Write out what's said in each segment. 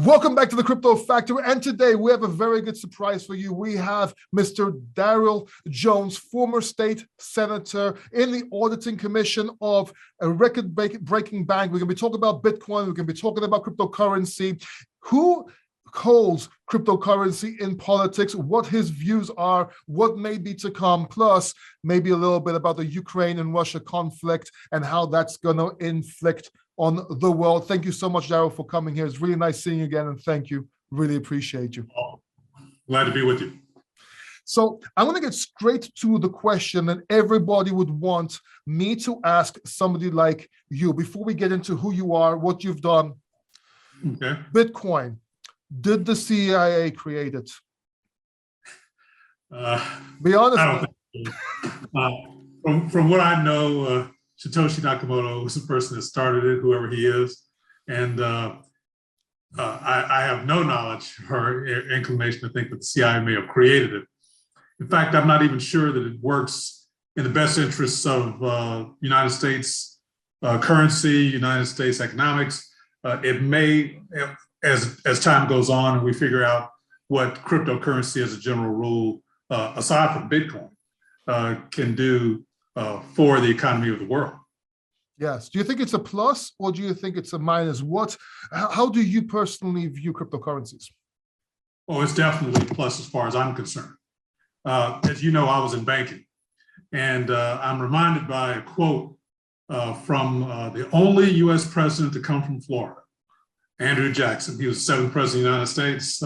Welcome back to the Crypto Factory, and today we have a very good surprise for you. We have Mr. Daryl Jones, former state senator in the auditing commission of a record-breaking bank. We're going to be talking about Bitcoin. We're going to be talking about cryptocurrency. Who holds cryptocurrency in politics, what his views are, what may be to come, plus maybe a little bit about the Ukraine and Russia conflict and how that's going to inflict on the world. Thank you so much, Daryl, for coming here. It's really nice seeing you again, and thank you. Really appreciate you. Glad to be with you. So I'm going to get straight to the question that everybody would want me to ask somebody like you before we get into who you are, what you've done. Okay. Bitcoin, did the CIA create it? Be honest. I don't think so. From what I know, Satoshi Nakamoto was the person that started it, whoever he is. And I have no knowledge or inclination to think that the CIA may have created it. In fact, I'm not even sure that it works in the best interests of United States currency, United States economics. It may, as time goes on and we figure out what cryptocurrency as a general rule, aside from Bitcoin, can do for the economy of the world. Yes. Do you think it's a plus or do you think it's a minus? How do you personally view cryptocurrencies? Oh, it's definitely a plus as far as I'm concerned. As you know, I was in banking, and I'm reminded by a quote from the only US president to come from Florida, Andrew Jackson. He was the seventh president of the United States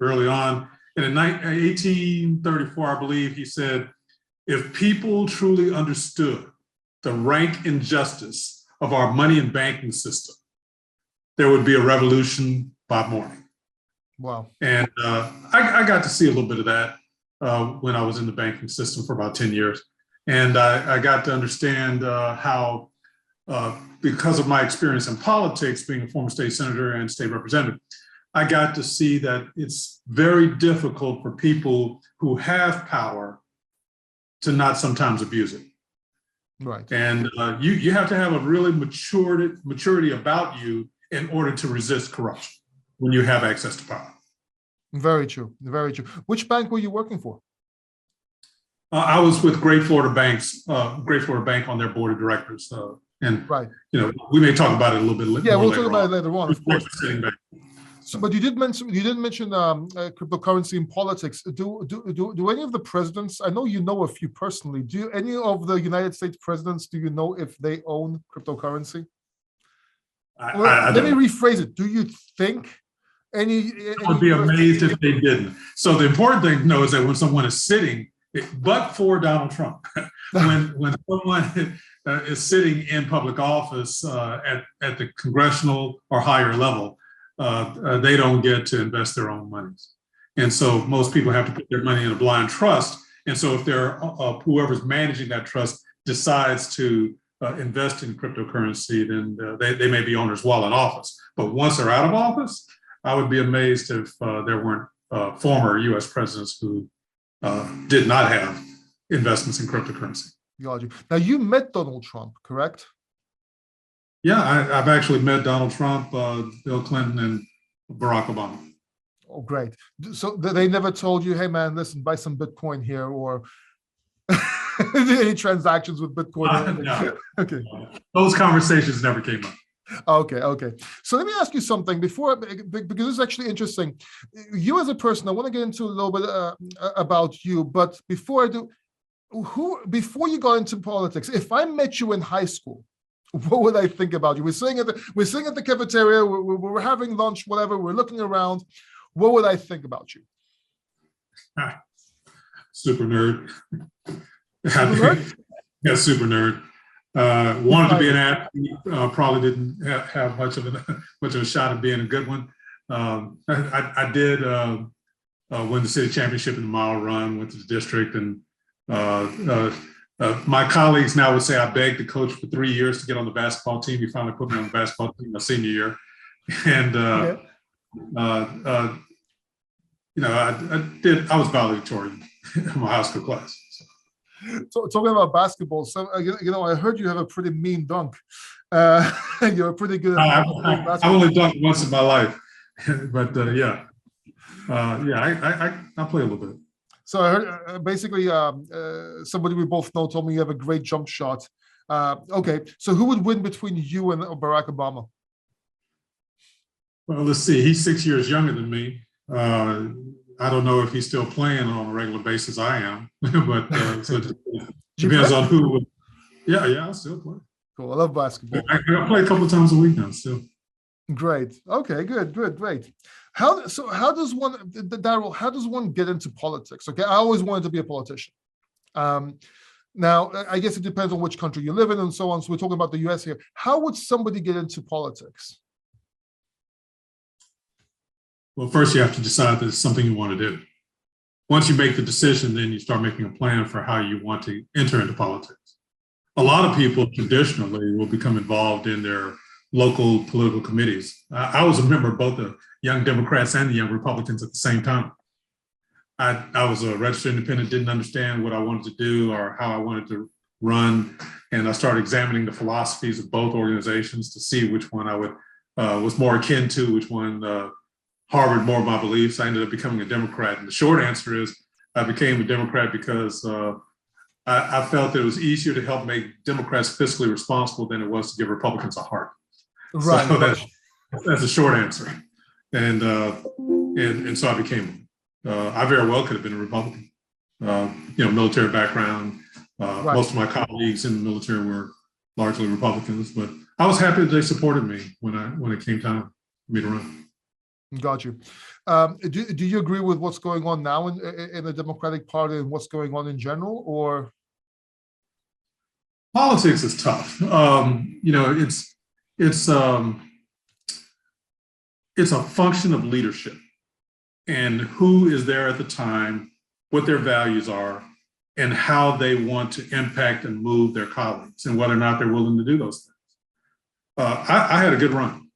early on. And in 1834, I believe, he said, "If people truly understood the rank injustice of our money and banking system, there would be a revolution by morning." Wow. And I got to see a little bit of that when I was in the banking system for about 10 years. And I got to understand how, because of my experience in politics, being a former state senator and state representative, I got to see that it's very difficult for people who have power to not sometimes abuse it. Right. And you have to have a really maturity about you in order to resist corruption when you have access to power. Very true. Very true. Which bank were you working for? I was with Great Florida Bank on their board of directors. And right. You know, we may talk about it a little bit later. Yeah, we'll talk about it later on, of course. So, but you did mention cryptocurrency in politics. Do any of the presidents? I know you know a few personally. Do any of the United States presidents? Do you know if they own cryptocurrency? Let me rephrase it. Do you think any? I would be amazed if they didn't. So the important thing to know is that when someone is sitting, but for Donald Trump, when someone is sitting in public office at the congressional or higher level, they don't get to invest their own monies. And so most people have to put their money in a blind trust. And so if they're whoever's managing that trust decides to invest in cryptocurrency, then they may be owners while in office. But once they're out of office, I would be amazed if there weren't former US presidents who did not have investments in cryptocurrency. Now, you met Donald Trump, correct? Yeah, I've actually met Donald Trump, Bill Clinton, and Barack Obama. Oh, great. So they never told you, hey, man, listen, buy some Bitcoin here, or any transactions with Bitcoin? No. Okay. Those conversations never came up. Okay. So let me ask you something before, because this is actually interesting. You as a person, I want to get into a little bit about you, but before I do, before you got into politics, if I met you in high school, what would I think about you? We're sitting at the cafeteria, we're having lunch, whatever, we're looking around. What would I think about you? Super nerd. Super nerd? Yeah, super nerd. Wanted to be an athlete, probably didn't have much of a shot at being a good one. I did win the city championship in the mile run, went to the district, and my colleagues now would say I begged the coach for 3 years to get on the basketball team. He finally put me on the basketball team my senior year. And, I was valedictorian in my high school class. So, talking about basketball, so I heard you have a pretty mean dunk. You're pretty good at basketball. I've only dunked once in my life. But I play a little bit. So I heard basically somebody we both know told me you have a great jump shot. Okay, so who would win between you and Barack Obama? Well, let's see. He's 6 years younger than me. I don't know if he's still playing on a regular basis. I am, but so it depends on who. Yeah, I still play. Cool. I love basketball. I play a couple of times a week now still. Great. Okay, good, great. How does one, Daryl, how does one get into politics? Okay, I always wanted to be a politician. Now, I guess it depends on which country you live in and so on. So we're talking about the US here. How would somebody get into politics? Well, first you have to decide that it's something you want to do. Once you make the decision, then you start making a plan for how you want to enter into politics. A lot of people traditionally will become involved in their local political committees. I was a member of both the Young Democrats and the Young Republicans at the same time. I was a registered independent, didn't understand what I wanted to do or how I wanted to run. And I started examining the philosophies of both organizations to see which one I was more akin to, which one harbored more of my beliefs. I ended up becoming a Democrat. And the short answer is I became a Democrat because I felt that it was easier to help make Democrats fiscally responsible than it was to give Republicans a heart. Right. So that's a short answer. And so I became, I very well could have been a Republican. Military background. Right. Most of my colleagues in the military were largely Republicans, but I was happy that they supported me when it came time for me to run. Got you. Do you agree with what's going on now in the Democratic Party and what's going on in general, or? Politics is tough. It's a function of leadership and who is there at the time, what their values are, and how they want to impact and move their colleagues, and whether or not they're willing to do those things. I had a good run,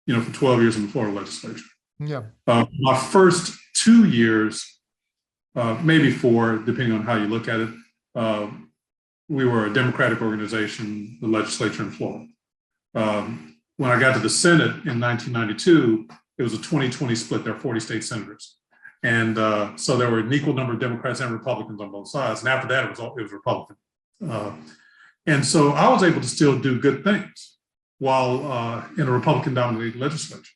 for 12 years in the Florida legislature. Yeah. My first 2 years, maybe 4, depending on how you look at it, we were a Democratic organization, the legislature in Florida. When I got to the Senate in 1992, it was a 20-20 split. There were 40 state senators. And so there were an equal number of Democrats and Republicans on both sides. And after that, it was Republican. And so I was able to still do good things while in a Republican-dominated legislature.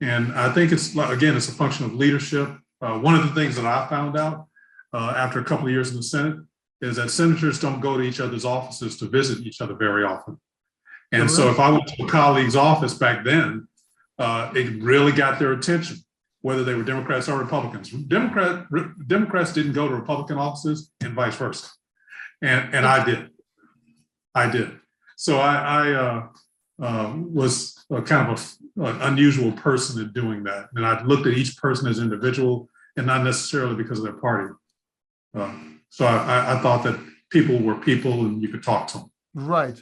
And I think it's a function of leadership. One of the things that I found out after a couple of years in the Senate is that senators don't go to each other's offices to visit each other very often. And so if I went to a colleague's office back then, it really got their attention, whether they were Democrats or Republicans. Democrats didn't go to Republican offices and vice versa. And I did. So I was kind of an unusual person in doing that. And I looked at each person as individual and not necessarily because of their party. So I thought that people were people and you could talk to them. Right.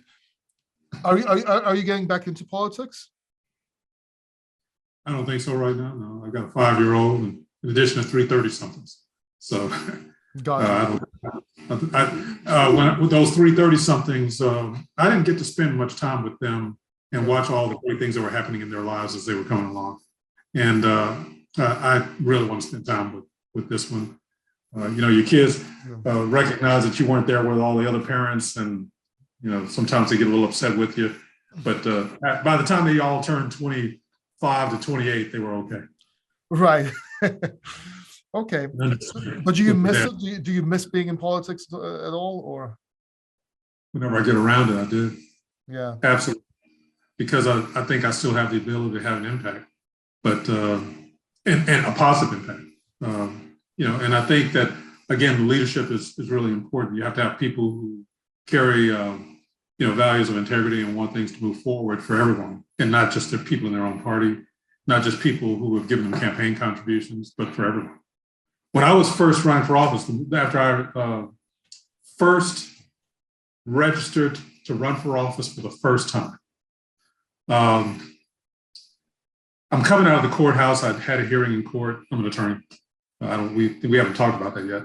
Are you getting back into politics? I don't think so right now. No, I've got a 5-year-old and in addition to 3 30-somethings. So with those 3 30-somethings, I didn't get to spend much time with them and watch all the great things that were happening in their lives as they were coming along. And I really want to spend time with this one. Your kids recognize that you weren't there with all the other parents, and sometimes they get a little upset with you. But by the time they all turned 25 to 28, they were okay. Right. Okay. But do you miss it? Do you miss being in politics at all, or? Whenever I get around it, I do. Yeah. Absolutely. Because I think I still have the ability to have an impact, but and a positive impact. And I think that again, the leadership is really important. You have to have people who carry values of integrity and want things to move forward for everyone, and not just the people in their own party, not just people who have given them campaign contributions, but for everyone. When I was first running for office, after I first registered to run for office for the first time, I'm coming out of the courthouse. I'd had a hearing in court. I'm an attorney. We haven't talked about that yet.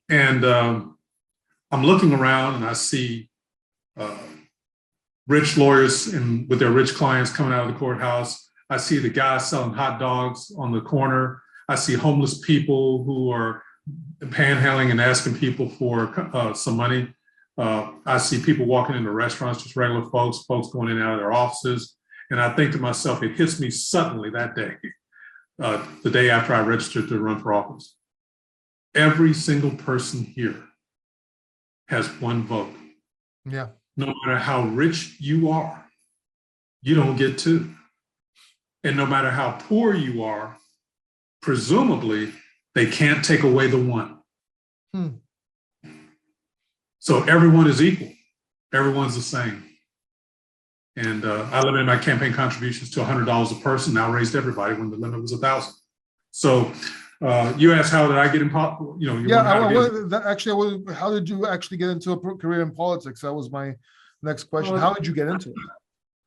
And I'm looking around and I see rich lawyers with their rich clients coming out of the courthouse. I see the guys selling hot dogs on the corner. I see homeless people who are panhandling and asking people for some money. I see people walking into restaurants, just regular folks going in and out of their offices. And I think to myself, it hits me suddenly that day, the day after I registered to run for office. Every single person here has one vote. Yeah. No matter how rich you are, you don't get two. And no matter how poor you are, presumably, they can't take away the one. So everyone is equal. Everyone's the same. And I limited my campaign contributions to $100 a person. Now raised everybody when the limit was $1,000. So you asked, how did I get in politics? How did you actually get into a career in politics? That was my next question. How did you get into it?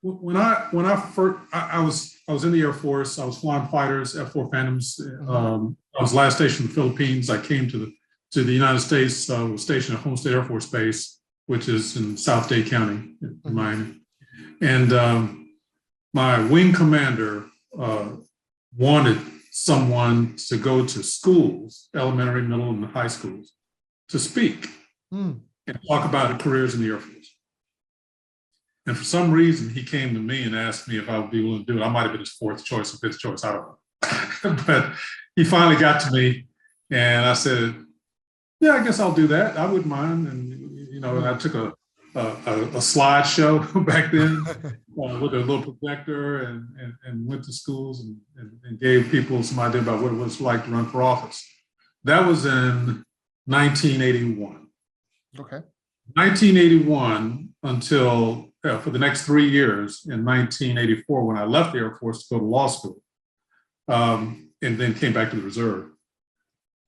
When I first, I was in the Air Force. I was flying fighters, F-4 Phantoms. I was last stationed in the Philippines. I came to the United States. Was stationed at Homestead Air Force Base, which is in South Dade County in Miami. And my wing commander wanted someone to go to schools, elementary, middle, and high schools, to speak and talk about careers in the Air Force. And for some reason, he came to me and asked me if I would be willing to do it. I might have been his fourth choice or fifth choice, I don't know. But he finally got to me, and I said, yeah, I guess I'll do that. I wouldn't mind. And, and I took a slideshow back then with a little projector and went to schools and gave people some idea about what it was like to run for office. That was in 1981. Okay. 1981 until for the next 3 years in 1984, when I left the Air Force to go to law school, and then came back to the reserve.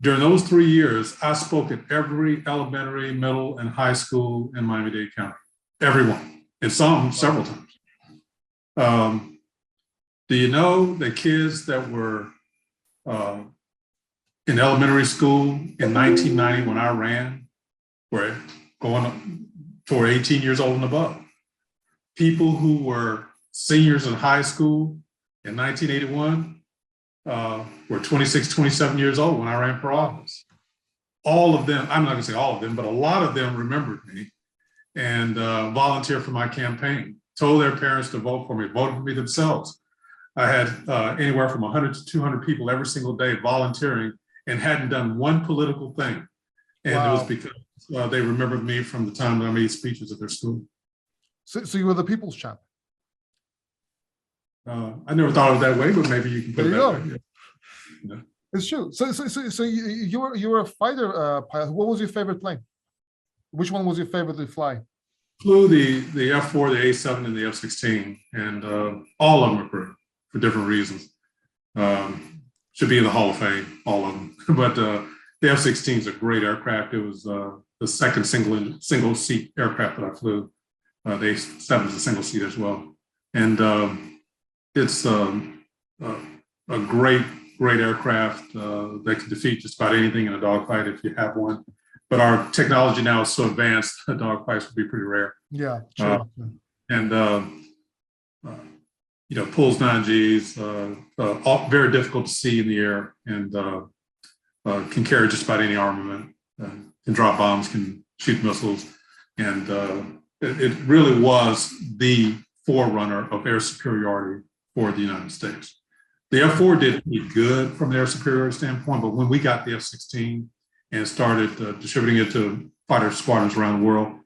During those 3 years, I spoke at every elementary, middle, and high school in Miami-Dade County. Everyone, and some several times. Do you know the kids that were in elementary school in 1990 when I ran were going up toward 18 years old and above? People who were seniors in high school in 1981 were 26, 27 years old when I ran for office. All of them, I'm not gonna say all of them, but a lot of them remembered me and volunteered for my campaign, told their parents to vote for me, voted for me themselves. I had anywhere from 100 to 200 people every single day volunteering and hadn't done one political thing. And It was because they remembered me from the time that I made speeches at their school. So you were the people's champ. I never thought of it that way, but maybe you can put it that way. Yeah. It's true. So you were a fighter pilot. What was your favorite plane? Which one was your favorite to fly? Flew the F-4, the A-7, and the F-16, and all of them are for different reasons. Should be in the Hall of Fame, all of them. But the F-16 is a great aircraft. It was the second single seat aircraft that I flew. The A-7 is a single seat as well, and it's a great aircraft that can defeat just about anything in a dogfight if you have one. But our technology now is so advanced, dogfights would be pretty rare. Yeah, sure. Pulls 9Gs, very difficult to see in the air, and can carry just about any armament, can drop bombs, can shoot missiles, and it really was the forerunner of air superiority for the United States. The F-4 did pretty good from an air superiority standpoint, but when we got the F-16 and started distributing it to fighter squadrons around the world,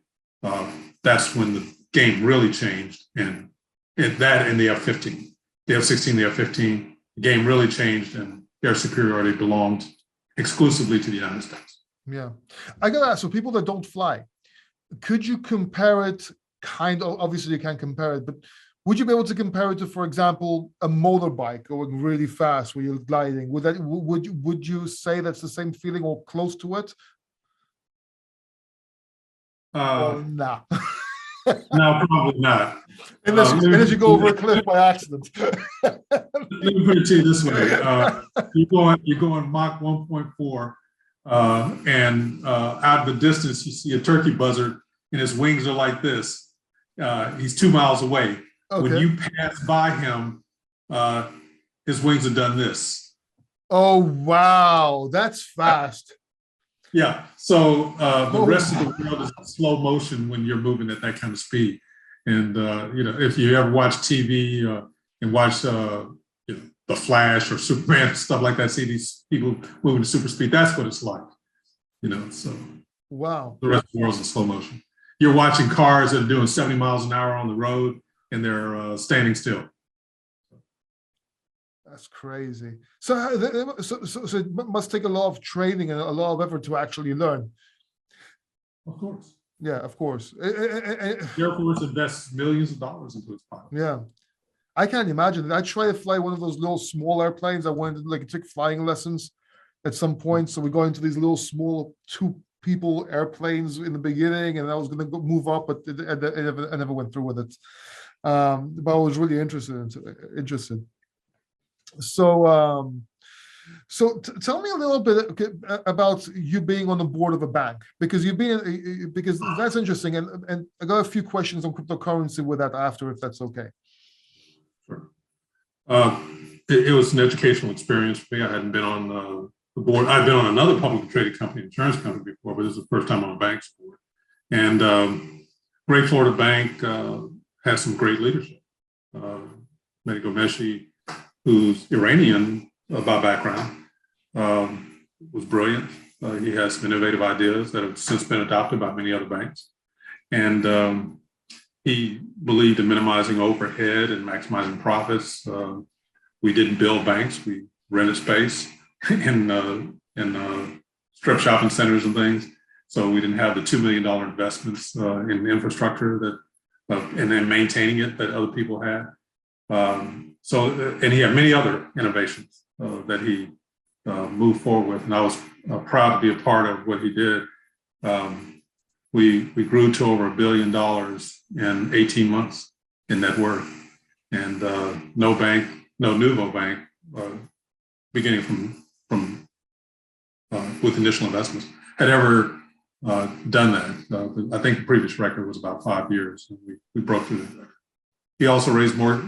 that's when the game really changed. And that and the F-15, the F-16, the F-15, the game really changed, and air superiority belonged exclusively to the United States. Yeah. I got to ask, so people that don't fly, could you compare it obviously you can't compare it, but would you be able to compare it to, for example, a motorbike going really fast where you're gliding? Would you say that's the same feeling or close to it? Or nah? No, probably not. Unless you go over a cliff by accident. Let me put it to you this way: you're going Mach 1.4, and out of the distance you see a turkey buzzard, and his wings are like this. He's 2 miles away. Okay. When you pass by him, his wings have done this. Oh, wow. That's fast. Yeah. So the rest of the world is in slow motion when you're moving at that kind of speed. And, if you ever watch TV and watch, The Flash or Superman, stuff like that, see these people moving at super speed, that's what it's like. So Wow. the rest of the world's in slow motion. You're watching cars that are doing 70 miles an hour on the road and they're standing still. That's crazy. So it must take a lot of training and a lot of effort to actually learn. Of course. Yeah, of course. The Air Force invests millions of dollars into its pilots. Yeah. I can't imagine. I tried to fly one of those little small airplanes. I went and took flying lessons at some point. So we go into these little small 2-people airplanes in the beginning, and I was going to move up, but I never went through with it. But I was really interested. So, tell me a little bit about you being on the board of a bank, because because that's interesting, and I got a few questions on cryptocurrency with that after, if that's okay. Sure. It was an educational experience for me. I hadn't been on the board. I've been on another publicly traded company, insurance company before, but this is the first time on a bank's board. And Great Florida Bank has some great leadership. Mehdi Gomeshi, who's Iranian by background, was brilliant. He has some innovative ideas that have since been adopted by many other banks. And he believed in minimizing overhead and maximizing profits. We didn't build banks. We rented space in strip shopping centers and things. So we didn't have the $2 million investments in infrastructure and then maintaining it that other people had. And he had many other innovations that he moved forward with. And I was proud to be a part of what he did. We grew to over $1 billion in 18 months in net worth. And no nouveau bank, beginning from with initial investments, had ever done that. I think the previous record was about 5 years, and we broke through that record. He also raised more,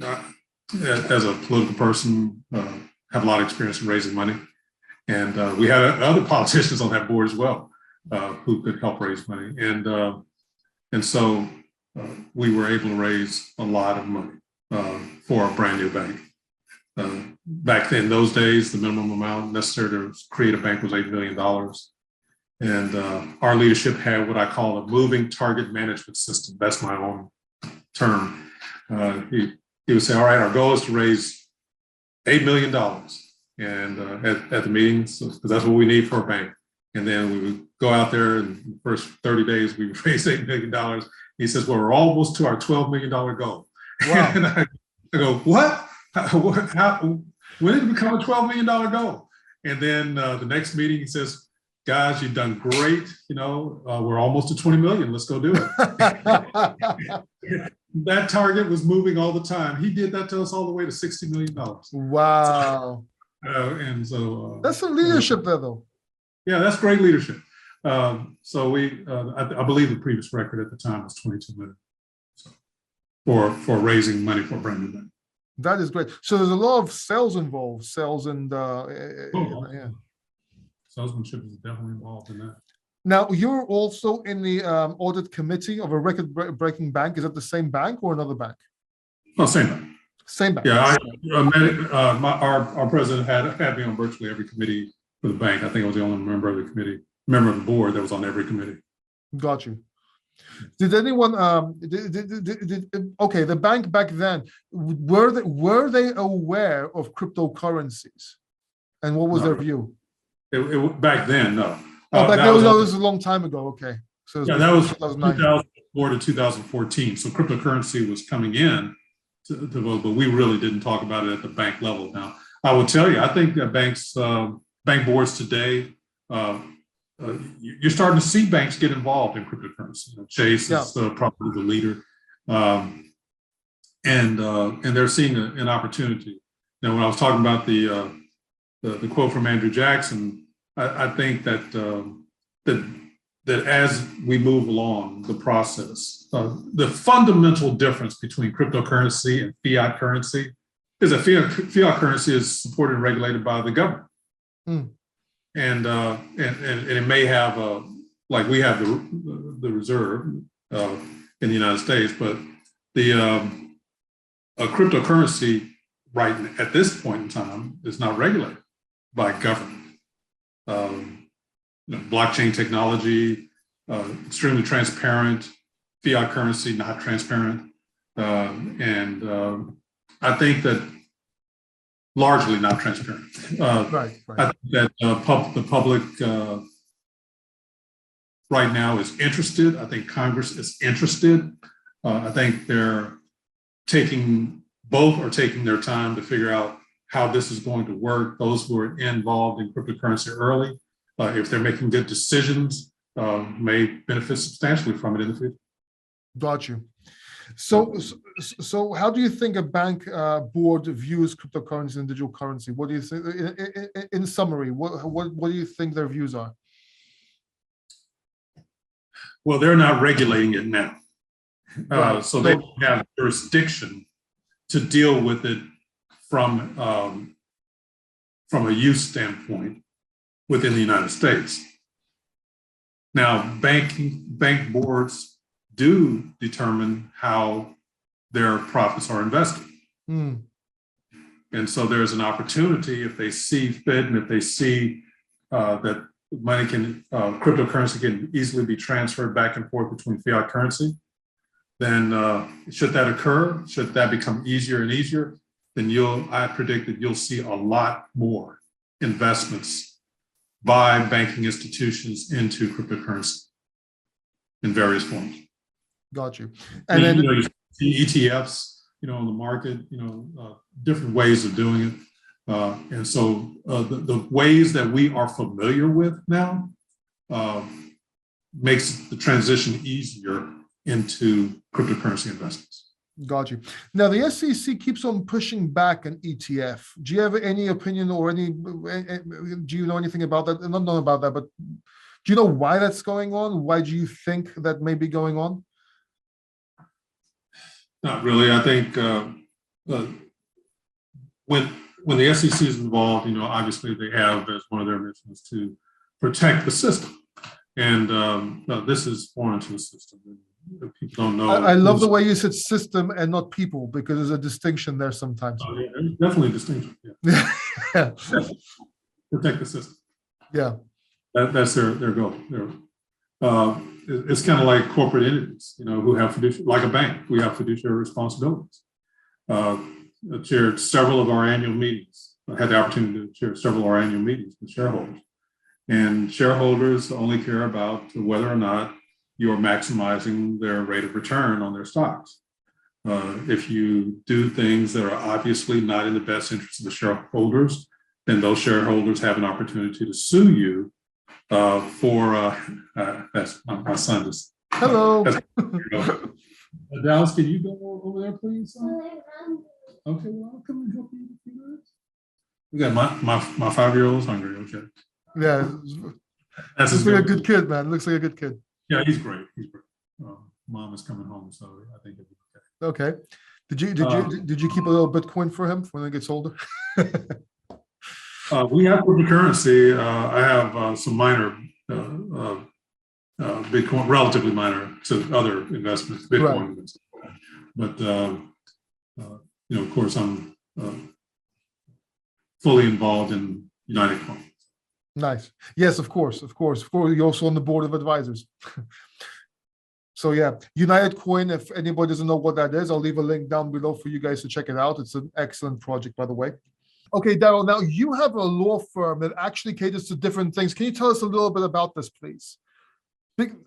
as a political person, have a lot of experience in raising money. And we had other politicians on that board as well who could help raise money. And so we were able to raise a lot of money for a brand new bank. Back in those days, the minimum amount necessary to create a bank was $8 million. And our leadership had what I call a moving target management system. That's my own term. He would say, all right, our goal is to raise $8 million. And at the meetings, because that's what we need for a bank. And then we would go out there, and the first 30 days, we would raise $8 million. He says, well, we're almost to our $12 million goal. Wow. And I go, what? When did it become a $12 million goal? And then the next meeting, he says, guys, you've done great. We're almost to 20 million. Let's go do it. That target was moving all the time. He did that to us all the way to $60 million. Wow. And so that's some leadership there, though. Yeah, that's great leadership. So I believe the previous record at the time was 22 million for raising money for a brand new bank. That is great. So there's a lot of sales involved, and yeah. Salesmanship is definitely involved in that. Now, you're also in the audit committee of a record-breaking bank. Is that the same bank or another bank? No, same bank. Same bank. Yeah, our president had me on virtually every committee for the bank. I think I was the only member of the board that was on every committee. Got you. Did anyone? Okay, the bank back then, were they aware of cryptocurrencies, and what was their view? Back then, no. Back then, this was a long time ago. Okay, so yeah, that was 2004 to 2014. So cryptocurrency was coming in to vote, but we really didn't talk about it at the bank level. Now, I will tell you, I think that bank boards today, you're starting to see banks get involved in cryptocurrency. Chase is probably the leader, and they're seeing an opportunity. Now, when I was talking about the quote from Andrew Jackson, I think that as we move along the process, the fundamental difference between cryptocurrency and fiat currency is that fiat currency is supported and regulated by the government. Mm. And it may have like we have the reserve in the United States, but the a cryptocurrency right at this point in time is not regulated by government. Blockchain technology, extremely transparent. Fiat currency, not transparent, and I think that largely not transparent. Right. I think that the public right now is interested. I think Congress is interested. I think both are taking their time to figure out how this is going to work. Those who are involved in cryptocurrency early, if they're making good decisions, may benefit substantially from it in the future. Got you. So how do you think a bank board views cryptocurrency and digital currency? What do you think, in summary, what do you think their views are? Well, they're not regulating it now. Right. So they don't have jurisdiction to deal with it from a use standpoint within the United States. Now, bank boards do determine how their profits are invested. Mm. And so there's an opportunity if they see fit and if they see that money cryptocurrency can easily be transferred back and forth between fiat currency, then should that occur, should that become easier and easier, then I predict that you'll see a lot more investments by banking institutions into cryptocurrency in various forms. Got you. And then you see ETFs, on the market, different ways of doing it. And so the ways that we are familiar with now makes the transition easier into cryptocurrency investments. Got you. Now, the SEC keeps on pushing back an ETF. Do you have any opinion or do you know anything about that? Not know about that, but do you know why that's going on? Why do you think that may be going on? Not really. I think when the SEC is involved, obviously they have as one of their missions to protect the system, and this is foreign to the system. People don't know. I love the way you said system and not people, because there's a distinction there sometimes. Yeah, there's definitely a distinction. Yeah. Yeah. Protect the system. Yeah. That's their goal. It's kind of like corporate entities, who have like a bank. We have fiduciary responsibilities. I chaired several of our annual meetings. I had the opportunity to chair several of our annual meetings with shareholders. And shareholders only care about whether or not you're maximizing their rate of return on their stocks. If you do things that are obviously not in the best interest of the shareholders, then those shareholders have an opportunity to sue you for that's my son just hello. Dallas, can you go over there, please? Okay, well, I'll come and help you in a few minutes. We got my 5-year-old's hungry. Okay. Yeah, That's looks like a good kid, man. Looks like a good kid. Yeah, he's great. He's great. Mom is coming home, so I think it'll be okay. Okay. Did you keep a little Bitcoin for him when he gets older? We have cryptocurrency. I have some minor Bitcoin, relatively minor to other investments, Bitcoin investments. But of course, I'm fully involved in United Coin. Nice. Yes, of course. You're also on the board of advisors. So yeah, United Coin, if anybody doesn't know what that is, I'll leave a link down below for you guys to check it out. It's an excellent project, by the way. Okay, Daryl, now you have a law firm that actually caters to different things. Can you tell us a little bit about this, please?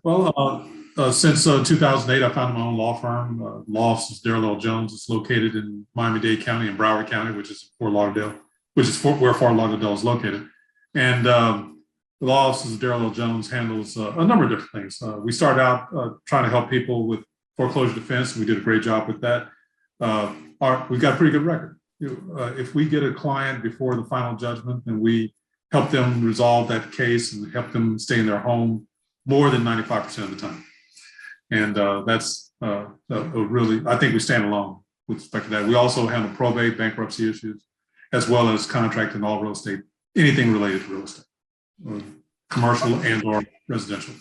Well, since 2008, I founded my own law firm. Law office is Daryl Jones. It's located in Miami-Dade County and Broward County, which is Fort Lauderdale, where Fort Lauderdale is located. And the law office of Daryl Jones handles a number of different things. We started out trying to help people with foreclosure defense, and we did a great job with that. We've got a pretty good record. If we get a client before the final judgment and we help them resolve that case and help them stay in their home more than 95% of the time. And that's really, I think we stand alone with respect to that. We also handle probate, bankruptcy issues, as well as contract and all real estate, anything related to real estate, commercial and or residential.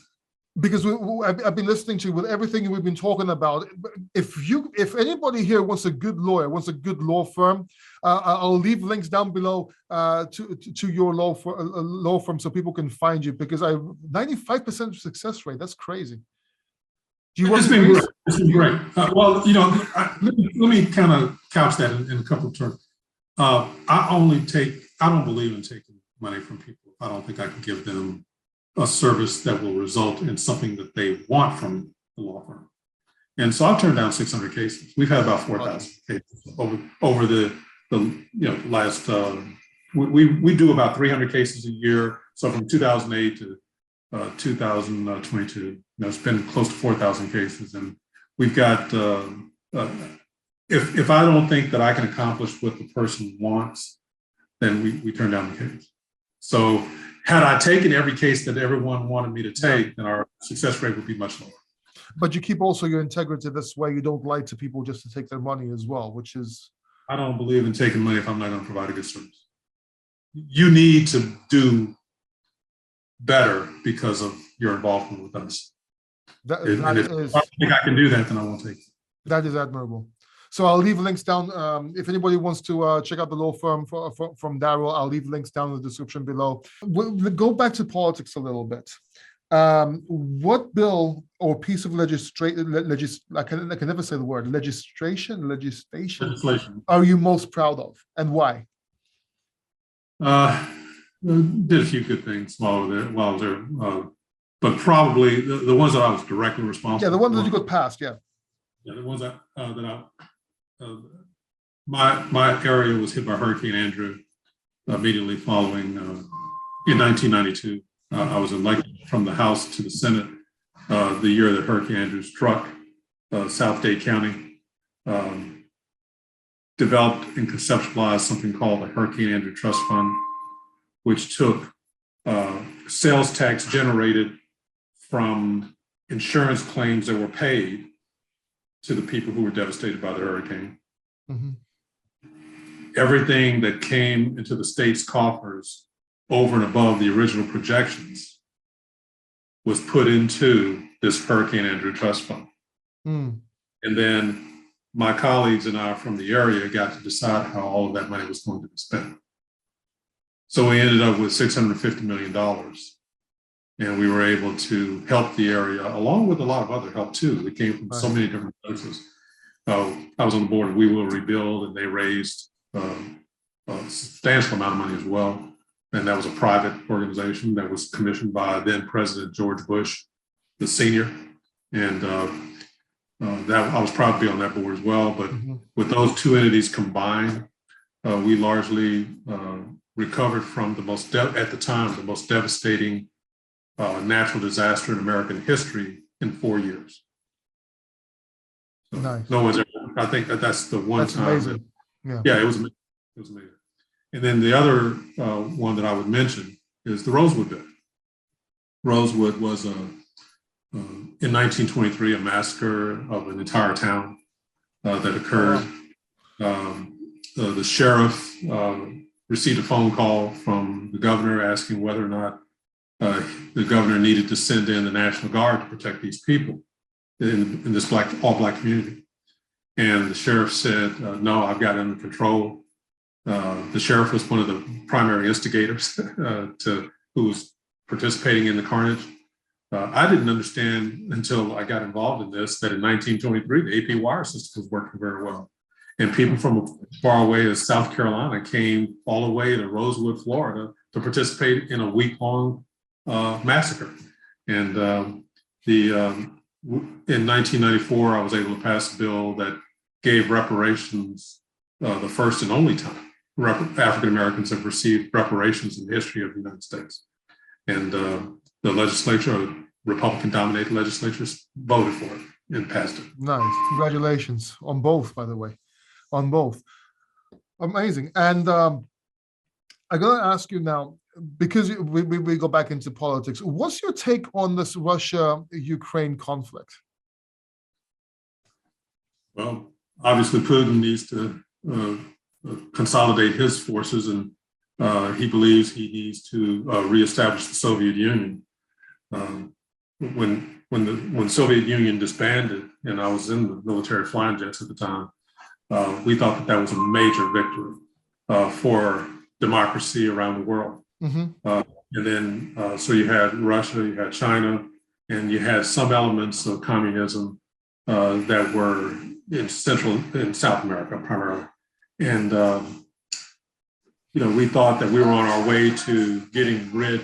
Because I've been listening to you with everything we've been talking about. If anybody here wants a good lawyer, wants a good law firm, I'll leave links down below to your law firm so people can find you. Because 95% success rate. That's crazy. Do you want? It's been great. It's been great. Well, you know, let me kind of couch that in a couple of terms. I don't believe in taking money from people. I don't think I can give them a service that will result in something that they want from the law firm. And so I've turned down 600 cases. We've had about 4,000 cases over the last, we do about 300 cases a year. So from 2008 to 2022, it's been close to 4,000 cases. And we've got, if I don't think that I can accomplish what the person wants, then we turn down the case. So had I taken every case that everyone wanted me to take, then our success rate would be much lower. But you keep also your integrity this way. You don't lie to people just to take their money as well, which is... I don't believe in taking money if I'm not going to provide a good service. You need to do better because of your involvement with us. If I think I can do that, then I won't take it. That is admirable. So I'll leave links down. If anybody wants to check out the law firm from Daryl, I'll leave links down in the description below. We'll go back to politics a little bit. What bill or piece of legislation, I can never say the word, legislation are you most proud of, and why? Did a few good things while I was there, but probably the ones that I was directly responsible for. Yeah, the ones that you got passed, yeah. Yeah, the ones my area was hit by Hurricane Andrew immediately following in 1992. I was elected from the House to the Senate the year that Hurricane Andrew struck South Dade County. Developed and conceptualized something called the Hurricane Andrew Trust Fund, which took sales tax generated from insurance claims that were paid to the people who were devastated by the hurricane. Mm-hmm. Everything that came into the state's coffers over and above the original projections was put into this Hurricane Andrew Trust Fund. Mm. And then my colleagues and I from the area got to decide how all of that money was going to be spent. So we ended up with $650 million. And we were able to help the area, along with a lot of other help too. It came from so many different places. I was on the board of We Will Rebuild, and they raised a substantial amount of money as well. And that was a private organization that was commissioned by then President George Bush, the senior. And that I was proud to be on that board as well. But with those two entities combined, we largely recovered from at the time, the most devastating natural disaster in American history in 4 years. So nice. No one's ever, I think that's the one time. Amazing. Yeah, it was amazing. It was amazing. And then the other one that I would mention is the Rosewood bill. Rosewood was in 1923 a massacre of an entire town that occurred. The sheriff received a phone call from the governor asking whether or not the governor needed to send in the National Guard to protect these people in this all black community. And the sheriff said, no, I've got it under control. The sheriff was one of the primary instigators who was participating in the carnage. I didn't understand until I got involved in this that in 1923, the AP wire system was working very well. And people from as far away as South Carolina came all the way to Rosewood, Florida to participate in a week-long massacre. And in 1994, I was able to pass a bill that gave reparations the first and only time African Americans have received reparations in the history of the United States. And the legislature, Republican-dominated legislatures, voted for it and passed it. Nice. Congratulations on both, by the way, on both. Amazing. And I'm going to ask you now, because we go back into politics, what's your take on this Russia-Ukraine conflict? Well, obviously Putin needs to consolidate his forces, and he believes he needs to reestablish the Soviet Union. When Soviet Union disbanded, and I was in the military flying jets at the time, we thought that that was a major victory for democracy around the world. And then, so you had Russia, you had China, and you had some elements of communism that were in South America primarily. And, we thought that we were on our way to getting rid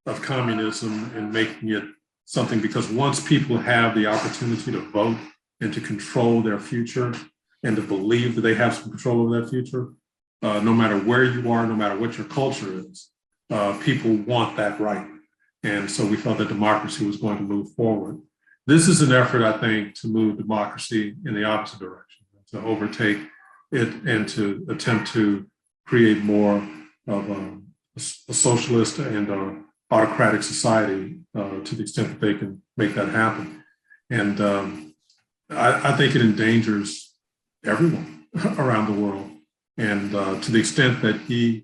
of communism and making it something, because once people have the opportunity to vote and to control their future and to believe that they have some control over that future, no matter where you are, no matter what your culture is, people want that right. And so we felt that democracy was going to move forward. This is an effort, I think, to move democracy in the opposite direction, to overtake it and to attempt to create more of a socialist and autocratic society to the extent that they can make that happen. And I think it endangers everyone around the world. And to the extent that the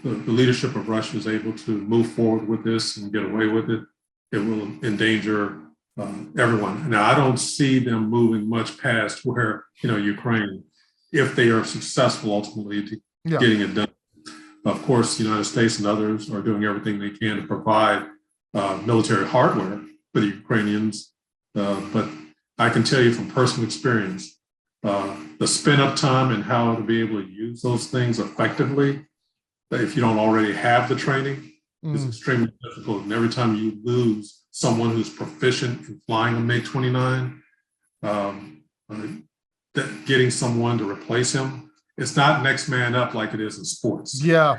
leadership of Russia is able to move forward with this and get away with it, it will endanger everyone. Now, I don't see them moving much past where, Ukraine, if they are successful ultimately to getting it done. Of course, the United States and others are doing everything they can to provide military hardware for the Ukrainians. But I can tell you from personal experience, the spin-up time and how to be able to use those things effectively, if you don't already have the training, is extremely difficult. And every time you lose someone who's proficient in flying a MiG-29, getting someone to replace him, it's not next man up like it is in sports. Yeah.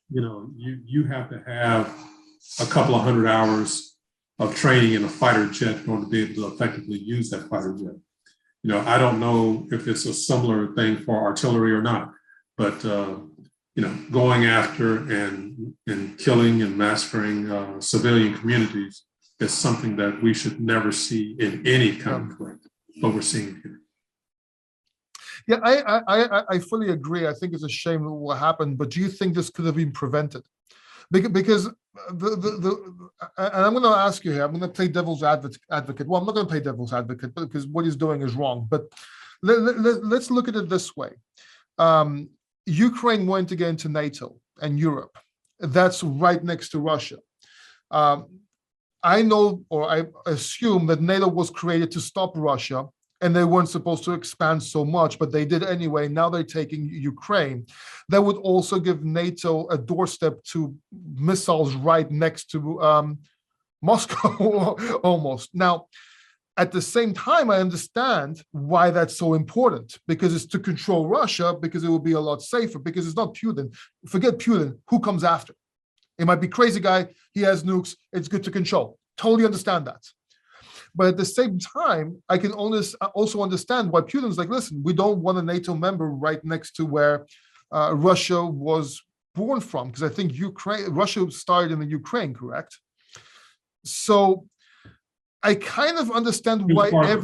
You have to have a couple of 100 hours of training in a fighter jet in order to be able to effectively use that fighter jet. I don't know if it's a similar thing for artillery or not, but going after and killing and massacring civilian communities is something that we should never see in any conflict, but we're seeing it here. Yeah, I fully agree. I think it's a shame what happened, but do you think this could have been prevented? Because and I'm going to ask you here, I'm going to play devil's advocate. Well, I'm not going to play devil's advocate because what he's doing is wrong. But let's look at it this way. Ukraine wanted to get into NATO and Europe. That's right next to Russia. I know, or I assume, that NATO was created to stop Russia, and they weren't supposed to expand so much, but they did anyway. Now they're taking Ukraine. That would also give NATO a doorstep to missiles right next to Moscow, almost. Now, at the same time, I understand why that's so important, because it's to control Russia, because it will be a lot safer, because it's not Putin. Forget Putin. Who comes after? It might be crazy guy. He has nukes. It's good to control. Totally understand that. But at the same time, I can also understand why Putin's like, listen, we don't want a NATO member right next to where Russia was born from, because I think Russia started in the Ukraine, correct? So I kind of understand why I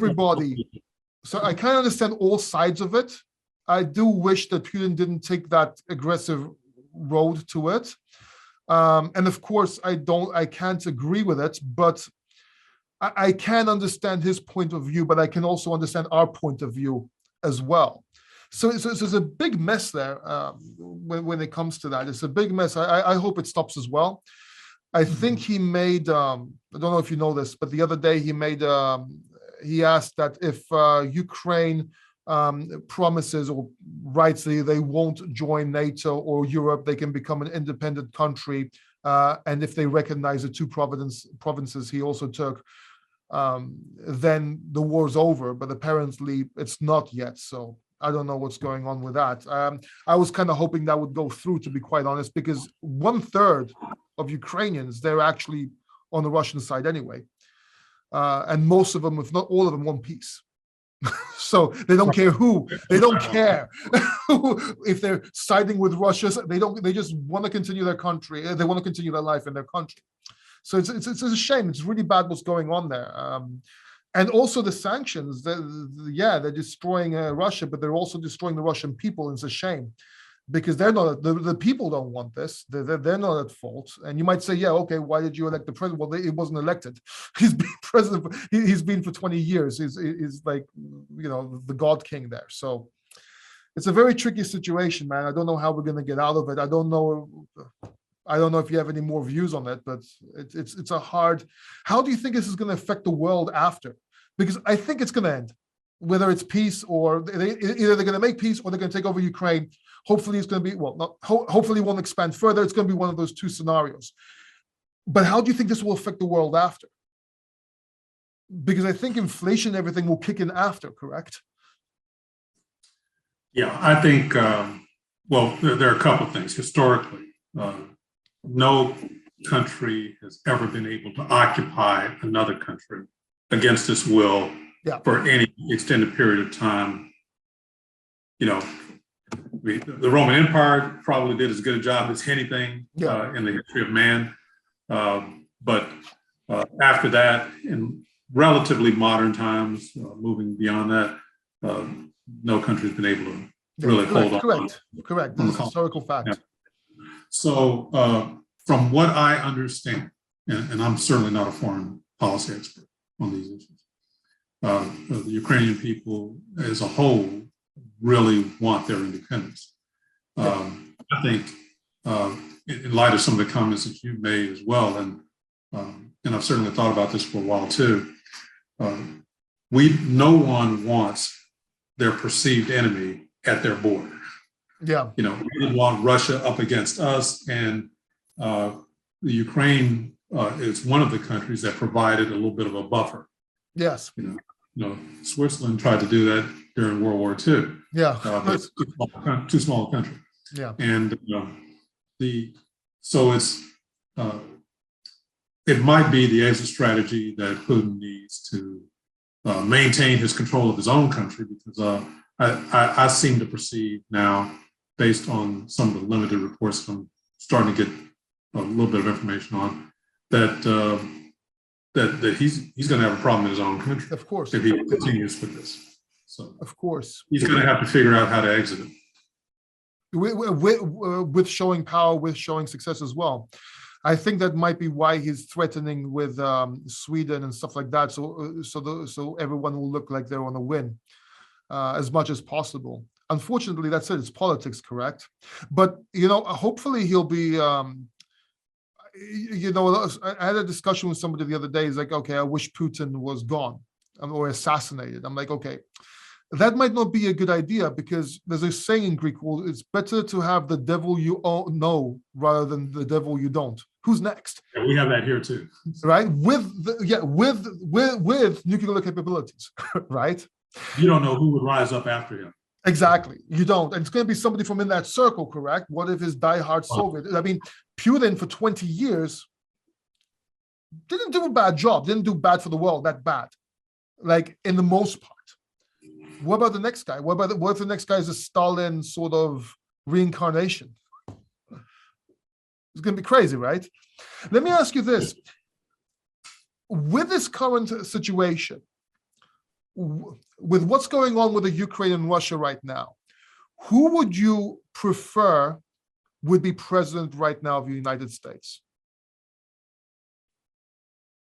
kind of understand all sides of it. I do wish that Putin didn't take that aggressive road to it. And of course, I can't agree with it, but I can understand his point of view, but I can also understand our point of view as well. So there's a big mess there when it comes to that. It's a big mess. I hope it stops as well. I think he made, I don't know if you know this, but the other day he asked that if Ukraine promises or writes they won't join NATO or Europe, they can become an independent country. And if they recognize the two provinces he also took, then the war's over. But apparently it's not yet. So I don't know what's going on with that. I was kind of hoping that would go through, to be quite honest, because 1/3 of Ukrainians, they're actually on the Russian side anyway. And most of them, if not all of them, want peace. So they don't care who. They don't care if they're siding with Russia. They just want to continue their country. They want to continue their life in their country. So it's a shame. It's really bad what's going on there. And also the sanctions, yeah, they're destroying Russia, but they're also destroying the Russian people. And it's a shame because they're not, the people don't want this. They're not at fault. And you might say, yeah, okay, why did you elect the president? Well, it wasn't elected. He's been president. He's been for 20 years. He's like, the God King there. So it's a very tricky situation, man. I don't know how we're going to get out of it. I don't know if you have any more views on it, but it's a hard. How do you think this is going to affect the world after? Because I think it's going to end, whether it's peace or either they're going to make peace or they're going to take over Ukraine. Hopefully it's going to be, hopefully it won't expand further. It's going to be one of those two scenarios. But how do you think this will affect the world after? Because I think inflation, everything will kick in after, correct? Yeah, I think, well, there are a couple of things. Historically, no country has ever been able to occupy another country against its will for any extended period of time. The Roman Empire probably did as good a job as anything in the history of man. But after that, in relatively modern times, moving beyond that, no country's been able to really hold on. Correct. This is a historical fact. Yeah. So from what I understand, and I'm certainly not a foreign policy expert on these issues, the Ukrainian people as a whole really want their independence. I think in light of some of the comments that you've made as well, and I've certainly thought about this for a while too, no one wants their perceived enemy at their border. Yeah. We didn't want Russia up against us, and the Ukraine is one of the countries that provided a little bit of a buffer. Yes. Switzerland tried to do that during World War II. Yeah. But too small a country. Yeah. And so it's it might be the exit strategy that Putin needs to maintain his control of his own country, because I seem to perceive now, based on some of the limited reports I'm starting to get a little bit of information on, that he's going to have a problem in his own country. Of course, if he continues with this. So of course, he's going to have to figure out how to exit it. With showing power, with showing success as well. I think that might be why he's threatening with Sweden and stuff like that. So everyone will look like they're on a win as much as possible. Unfortunately, that's it. It's politics, correct? But hopefully he'll be. I had a discussion with somebody the other day. He's like, okay, I wish Putin was gone or assassinated. I'm like, okay, that might not be a good idea, because there's a saying in Greek, well, it's better to have the devil you know rather than the devil you don't. Who's next? Yeah, we have that here too. Right? With nuclear capabilities, right? You don't know who would rise up after him. Exactly. You don't. And it's going to be somebody from in that circle, correct? What if his diehard Soviet? I mean, Putin for 20 years didn't do a bad job, didn't do bad for the world, that bad, like in the most part. What about the next guy? What if the next guy is a Stalin sort of reincarnation? It's going to be crazy, right? Let me ask you this. With this current situation, with what's going on with the Ukraine and Russia right now, who would you prefer would be president right now of the United States?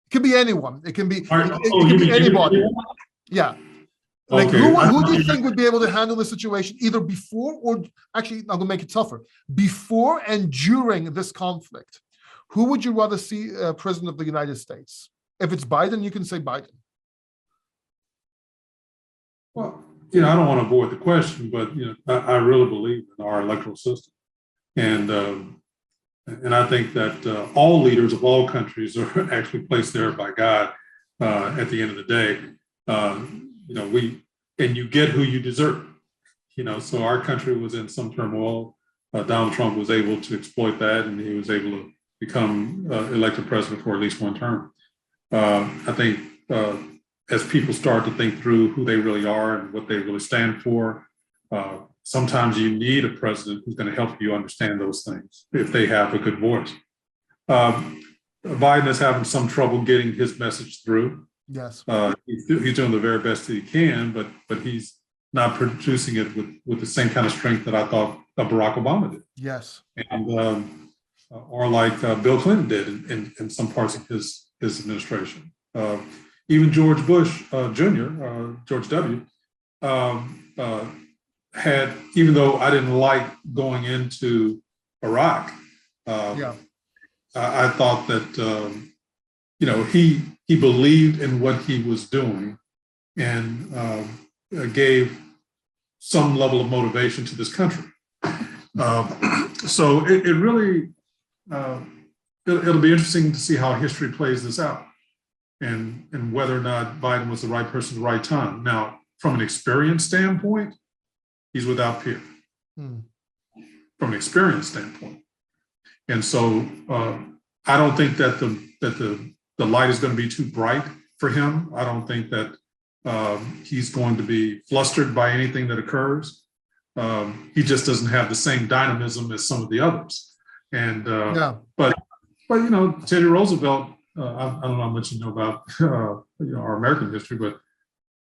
It can be anyone. It can be, it can be anybody. Yeah. Like, okay. Who do you think would be able to handle the situation either before, or actually, I'm going to make it tougher, before and during this conflict? Who would you rather see president of the United States? If it's Biden, you can say Biden. Well, I don't want to avoid the question, but I really believe in our electoral system, and I think that all leaders of all countries are actually placed there by God at the end of the day. You get who you deserve, so our country was in some turmoil. Donald Trump was able to exploit that, and he was able to become elected president for at least one term. I think as people start to think through who they really are and what they really stand for, sometimes you need a president who's going to help you understand those things if they have a good voice. Biden is having some trouble getting his message through. Yes. He's doing the very best that he can, but he's not producing it with the same kind of strength that I thought Barack Obama did. Yes. And or like Bill Clinton did in some parts of his administration. Even George Bush Jr., George W., had, even though I didn't like going into Iraq, I thought that he believed in what he was doing and gave some level of motivation to this country. So it really, it'll be interesting to see how history plays this out and whether or not Biden was the right person at the right time. Now, from an experience standpoint, he's without peer. From an experience standpoint. And so I don't think that the light is going to be too bright for him. I don't think that he's going to be flustered by anything that occurs. He just doesn't have the same dynamism as some of the others. And but Teddy Roosevelt, I don't know how much you know about our American history, but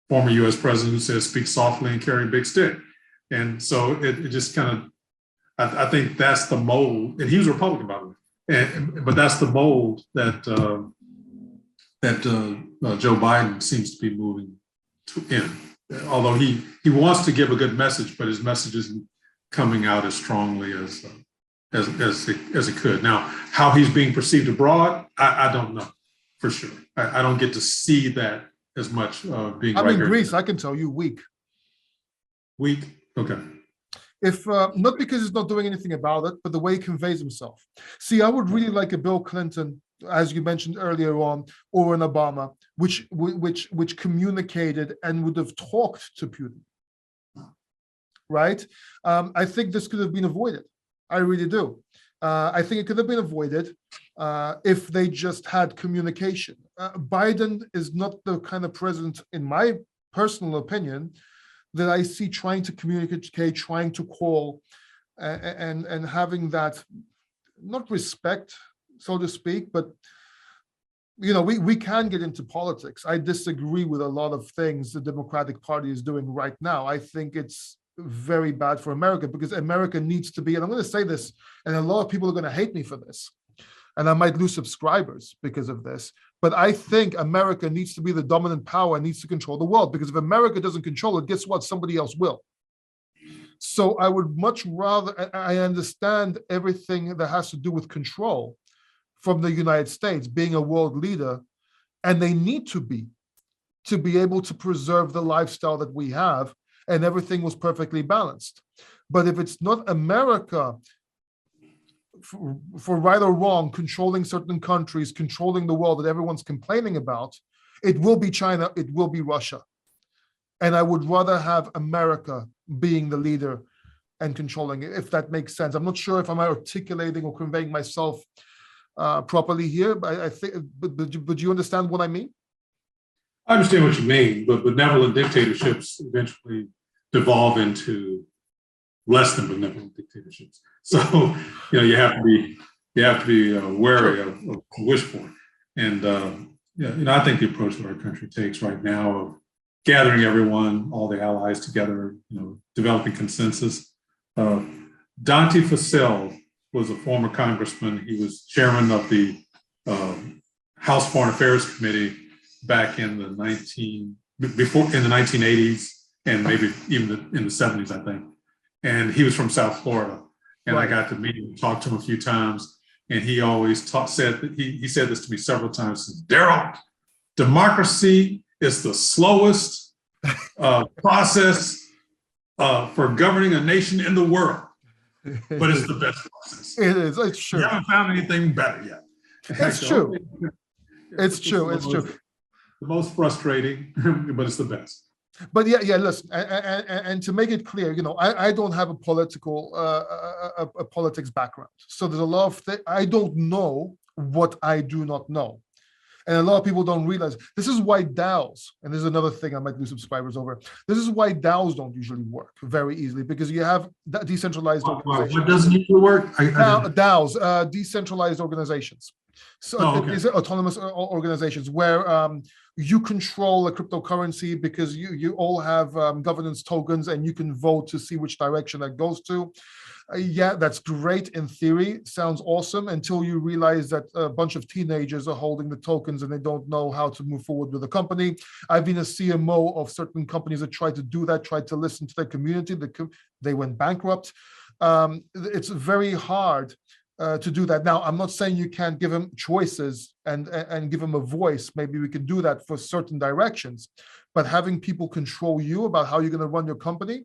former U.S. president who says, "Speak softly and carry a big stick." And so it just kind of, I think that's the mold, and he was a Republican, by the way, but that's the mold that Joe Biden seems to be moving in. Although he wants to give a good message, but his message isn't coming out as strongly as it could. Now, how he's being perceived abroad, I don't know for sure. I don't get to see that as much being. I'm in Greece. I can tell you, weak. Weak. Okay. If not because he's not doing anything about it, but the way he conveys himself. See, I would really like a Bill Clinton, as you mentioned earlier on, or an Obama, which communicated and would have talked to Putin. Right? I think this could have been avoided. I really do. I think it could have been avoided if they just had communication. Biden is not the kind of president, in my personal opinion, that I see trying to communicate, trying to call, and having that, not respect, so to speak, but we can get into politics. I disagree with a lot of things the Democratic Party is doing right now. I think it's very bad for America, because America needs to be, and I'm going to say this, and a lot of people are going to hate me for this, and I might lose subscribers because of this, but I think America needs to be the dominant power and needs to control the world, because if America doesn't control it, guess what? Somebody else will. So I would much rather, I understand everything that has to do with control from the United States being a world leader, and they need to be able to preserve the lifestyle that we have, and everything was perfectly balanced. But if it's not America, for right or wrong, controlling certain countries, controlling the world that everyone's complaining about, it will be China, it will be Russia. And I would rather have America being the leader and controlling it, if that makes sense. I'm not sure if I'm articulating or conveying myself properly here, but I think, but you understand what I mean? I understand what you mean, but benevolent dictatorships eventually devolve into less than benevolent dictatorships. So you have to be wary of what you wish for. And I think the approach that our country takes right now of gathering everyone, all the allies together, developing consensus. Dante Fascell was a former congressman. He was chairman of the House Foreign Affairs Committee back in the 1980s, and maybe even in the 70s, I think. And he was from South Florida, and I got to meet him, talk to him a few times, and he always said he said this to me several times. Daryl, democracy is the slowest process for governing a nation in the world, but it's the best process. It is. It's true. You haven't found anything better yet. It's true. It's true. It's true. The most frustrating, but it's the best. But yeah. Listen, and to make it clear, I don't have a politics background, so there's a lot of things I don't know what I do not know, and a lot of people don't realize. This is why DAOs, and this is another thing I might lose subscribers over. This is why DAOs don't usually work very easily, because you have decentralized organizations. What doesn't usually work? DAOs, decentralized organizations. So Oh, okay. these are autonomous organizations where you control a cryptocurrency because you all have governance tokens and you can vote to see which direction that goes to. Yeah, that's great in theory. Sounds awesome until you realize that a bunch of teenagers are holding the tokens and they don't know how to move forward with the company. I've been a CMO of certain companies that tried to do that, tried to listen to their community. They went bankrupt. It's very hard to do that. Now, I'm not saying you can't give them choices and give them a voice. Maybe we can do that for certain directions, but having people control you about how you're going to run your company,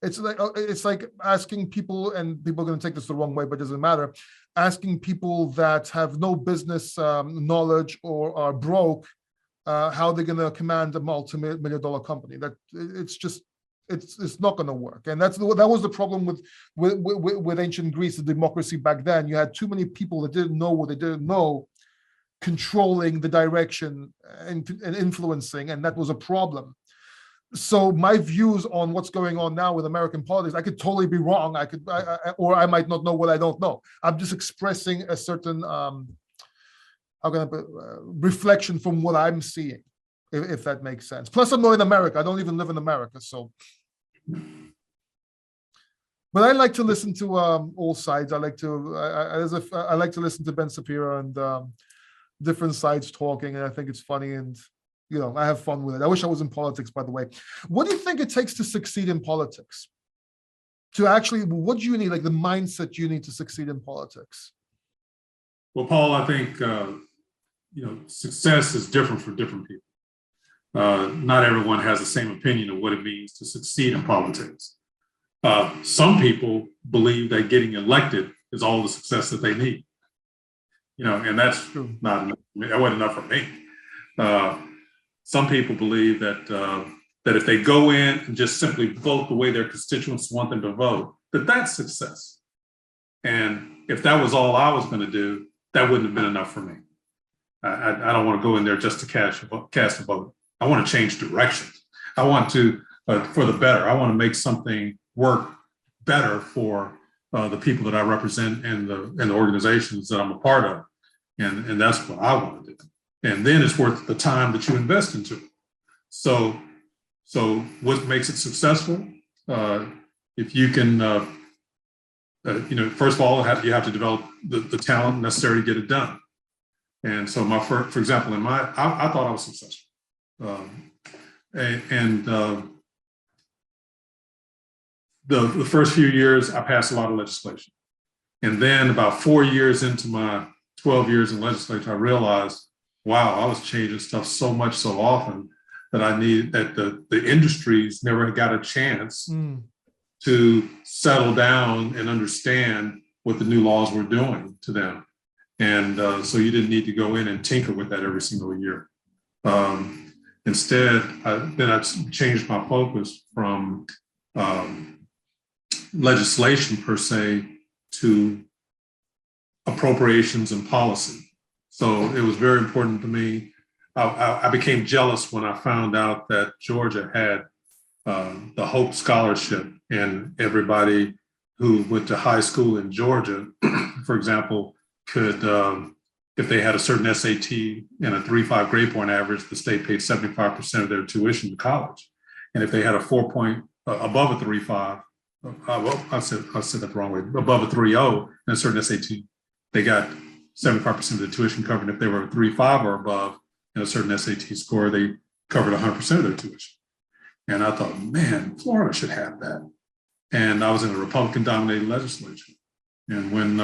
it's like asking people, and people are going to take this the wrong way, but it doesn't matter, asking people that have no business knowledge or are broke how they're going to command a multi-million-dollar company. That it's not going to work. And that was the problem with ancient Greece, the democracy back then. You had too many people that didn't know what they didn't know controlling the direction and influencing, and that was a problem. So my views on what's going on now with American politics, I could totally be wrong. Or I might not know what I don't know. I'm just expressing a certain reflection from what I'm seeing, if that makes sense. Plus, I'm not in America. I don't even live in America, so. But I like to listen to all sides. I like to listen to Ben Shapiro and different sides talking, and I think it's funny, and I have fun with it. I wish I was in politics, by the way. What do you think it takes to succeed in politics? What do you need, like the mindset you need to succeed in politics? Well, Paul, I think success is different for different people. Not everyone has the same opinion of what it means to succeed in politics. Some people believe that getting elected is all the success that they need. And that's true. That wasn't enough for me. Some people believe that if they go in and just simply vote the way their constituents want them to vote, that's success. And if that was all I was going to do, that wouldn't have been enough for me. I don't want to go in there just to cast a vote. I want to change directions. I want to, for the better. I want to make something work better for the people that I represent and the organizations that I'm a part of. And that's what I want to do. And then it's worth the time that you invest into it. So what makes it successful? If you can, first of all, you have to develop the talent necessary to get it done. And so for example, I thought I was successful. The first few years, I passed a lot of legislation. And then about 4 years into my 12 years in legislature, I realized, wow, I was changing stuff so much so often that the industries never got a chance to settle down and understand what the new laws were doing to them. And so you didn't need to go in and tinker with that every single year. Instead, I changed my focus from legislation per se to appropriations and policy. So it was very important to me. I became jealous when I found out that Georgia had the Hope Scholarship, and everybody who went to high school in Georgia, for example, could, if they had a certain SAT and a 3.5 grade point average, the state paid 75% of their tuition to college. And if they had a 4 point above a 3.5, I said that the wrong way, above a 3.0 and a certain SAT, they got 75% of the tuition covered. If they were a 3.5 or above and a certain SAT score, they covered 100% of their tuition. And I thought, man, Florida should have that. And I was in a Republican-dominated legislature. And when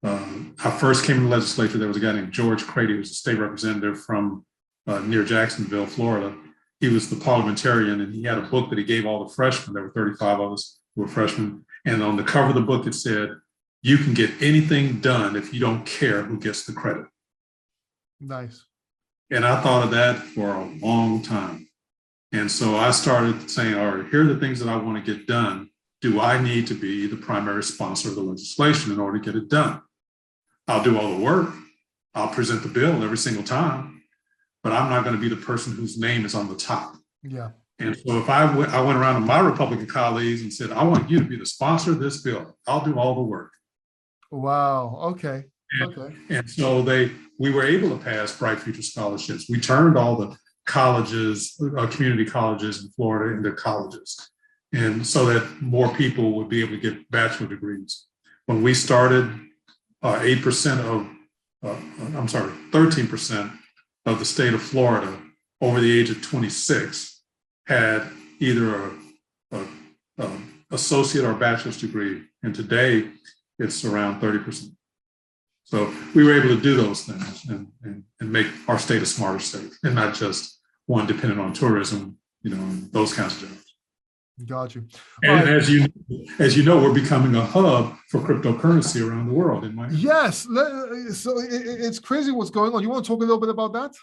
I first came to the legislature, there was a guy named George Crady, who was a state representative from near Jacksonville, Florida. He was the parliamentarian, and he had a book that he gave all the freshmen. There were 35 of us who were freshmen. And on the cover of the book, it said, "You can get anything done if you don't care who gets the credit." Nice. And I thought of that for a long time. And so I started saying, all right, here are the things that I want to get done. Do I need to be the primary sponsor of the legislation in order to get it done? I'll do all the work. I'll present the bill every single time, but I'm not going to be the person whose name is on the top. Yeah. And so if I went around to my Republican colleagues and said, I want you to be the sponsor of this bill, I'll do all the work. Wow. Okay. Okay. And so we were able to pass Bright Future scholarships. We turned all the colleges, community colleges in Florida into colleges. And so that more people would be able to get bachelor degrees. When we started, 13% of the state of Florida over the age of 26 had either a associate or bachelor's degree. And today it's around 30%. So we were able to do those things and make our state a smarter state and not just one dependent on tourism, those kinds of jobs. Got you. And as you know, we're becoming a hub for cryptocurrency around the world, in my Yes. So it's crazy what's going on. You want to talk a little bit about that?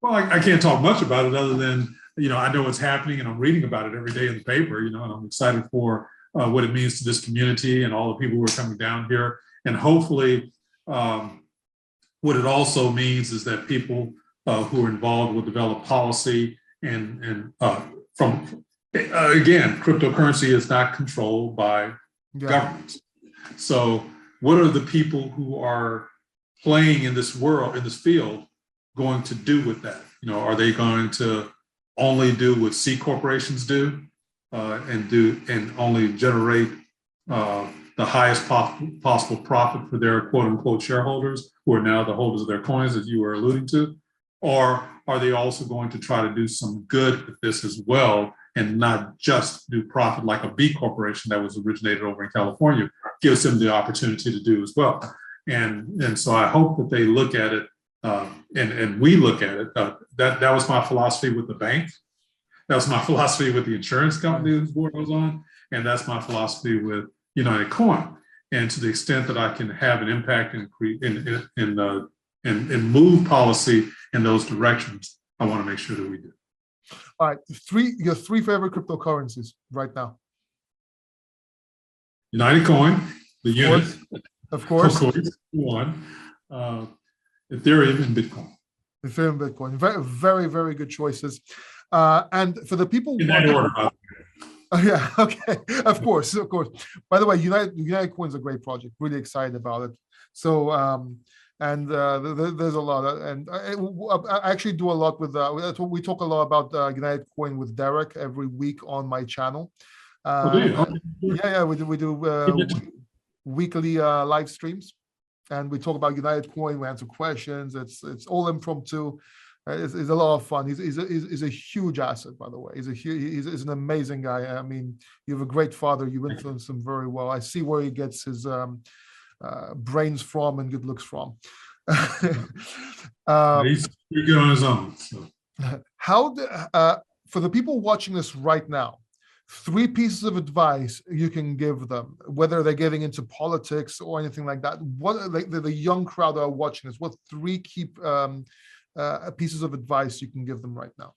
Well, I can't talk much about it other than, I know what's happening and I'm reading about it every day in the paper, and I'm excited for what it means to this community and all the people who are coming down here. And hopefully what it also means is that people who are involved will develop policy and again, cryptocurrency is not controlled by governments. So what are the people who are playing in this world, in this field, going to do with that? Are they going to only do what C corporations do and only generate the highest possible profit for their quote unquote shareholders who are now the holders of their coins, as you were alluding to? Or are they also going to try to do some good with this as well and not just do profit like a B corporation that was originated over in California gives them the opportunity to do as well? And so I hope that they look at it and we look at it. That was my philosophy with the bank. That was my philosophy with the insurance company whose board I was on. And that's my philosophy with United Coin. And to the extent that I can have an impact and move policy in those directions, I want to make sure that we do. All right, your three favorite cryptocurrencies right now. United Coin, the unit, of course. One, Ethereum and Bitcoin. Ethereum, Bitcoin, very, very, very good choices. And for the people in that order, yeah, okay, of course. By the way, United Coin is a great project. Really excited about it. So, there's a lot, and I actually do a lot with. We talk a lot about United Coin with Derek every week on my channel. Yeah, we do weekly live streams, and we talk about United Coin. We answer questions. It's all impromptu. It's a lot of fun. He's a huge asset, by the way. He's an amazing guy. I mean, you have a great father. You influence him very well. I see where he gets his brains from and good looks from. He's pretty good on his own. So. For the people watching this right now, 3 pieces of advice you can give them, whether they're getting into politics or anything like that. What, like the young crowd that are watching this, what 3 key pieces of advice you can give them right now?